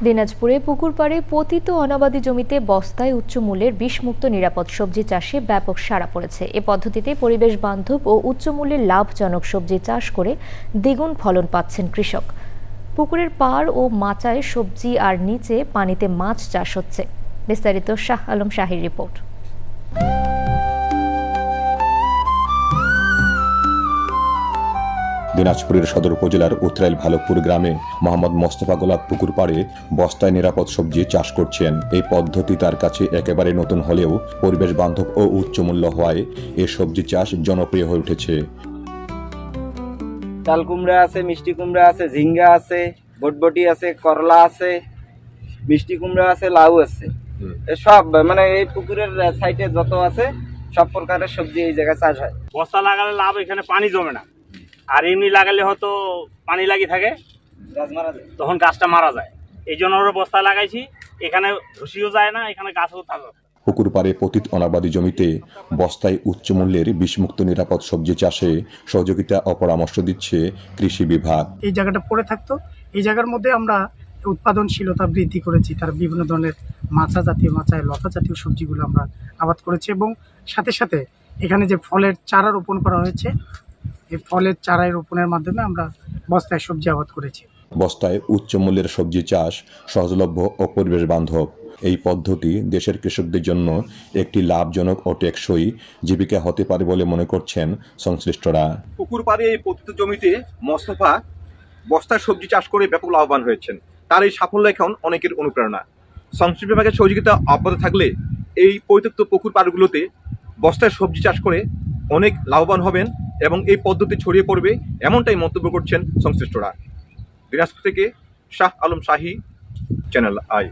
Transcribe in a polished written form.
দিনাজপুরে পুকুর পাড়ে পতিত অনাবাদি জমিতে বস্তায় উচ্চ মূল্যের বিষমুক্ত নিরাপদ সবজি চাষে ব্যাপক সাড়া পড়েছে। এ পদ্ধতিতে পরিবেশ বান্ধব ও উচ্চ মূল্যের লাভজনক সবজি চাষ করে দ্বিগুণ ফলন পাচ্ছেন কৃষক। পুকুরের পাড় ও মাচায় সবজি আর নিচে পানিতে মাছ চাষ হচ্ছে। বিস্তারিত শাহ আলম শাহীর রিপোর্ট। দিনাজপুরের সদর উপজেলার উত্তরাইল ভালকপুর গ্রামে মোহাম্মদ মোস্তফা গোলাপ পুকুর পাড়ে বস্তায় নিরাপদ সবজি চাষ করছেন। এই পদ্ধতি তার কাছে একেবারে নতুন হলেও পরিবেশ বান্ধব ও উচ্চ মূল্য হওয়ায় এই সবজি চাষ জনপ্রিয় হয়ে উঠেছে। চাল কুমড়া আছে, মিষ্টি কুমড়া আছে, ঝিঙ্গা আছে, বটবটি আছে, করলা আছে, মিষ্টি কুমড়া আছে, লাউ আছে। সব মানে এই পুকুরের সাইডে যত আছে সব প্রকারের সবজি এই জায়গায় চাষ হয়। বস্তা লাগালে লাভ, এখানে পানি জমে না। আর এমনি লাগালে হয়তো পানি লাগি থাকে, তখন গাছটা মারা যায়। এই জন্য ওরা বস্তা লাগাইছি, এখানে ধসিও যায় না, এখানে গাছও থাকে। পুকুর পাড়ে পতিত অনাবাদি জমিতে বস্তায় উচ্চ মূল্যের বিষমুক্ত নিরাপদ সবজি চাষে সহযোগিতা ও পরামর্শ দিচ্ছে কৃষি বিভাগ। এই জায়গাটা পড়ে থাকতো, এই জায়গার মধ্যে আমরা উৎপাদনশীলতা বৃদ্ধি করেছি। তার বিভিন্ন ধরনের মাছা জাতীয়, মাচায় লতা জাতীয় সবজিগুলো আমরা আবাদ করেছি এবং সাথে সাথে এখানে যে ফলের চারা রোপণ করা হয়েছে, এই ফলের চারা রোপণের মাধ্যমে আমরা বস্তায় সবজি আবাদ করেছি। বস্তায় উচ্চ মূল্যের সবজি চাষ সহজলভ্য ও পরিবেশ বান্ধব। এই পদ্ধতি দেশের কৃষকদের জন্য একটি লাভজনক ও টেকসই জীবিকা হতে পারে বলে মনে করছেন সংশ্লিষ্টরা। পুকুর পাড়ে এই পতিত জমিতে মোস্তফা বস্তায় সবজি চাষ করে ব্যাপক লাভবান হয়েছেন। তার এই সাফল্য এখন অনেকের অনুপ্রেরণা। সংশ্লিষ্ট বিভাগের সহযোগিতা অব্যাহত থাকলে এই পরিত্যক্ত পুকুর পাড়গুলোতে বস্তায় সবজি চাষ করে অনেক লাভবান হবেন এবং এই পদ্ধতি ছড়িয়ে পড়বে, এমনটাই মন্তব্য করছেন সংশ্লিষ্টরা। দিনাজপুর থেকে শাহ আলম শাহী, চ্যানেল আই।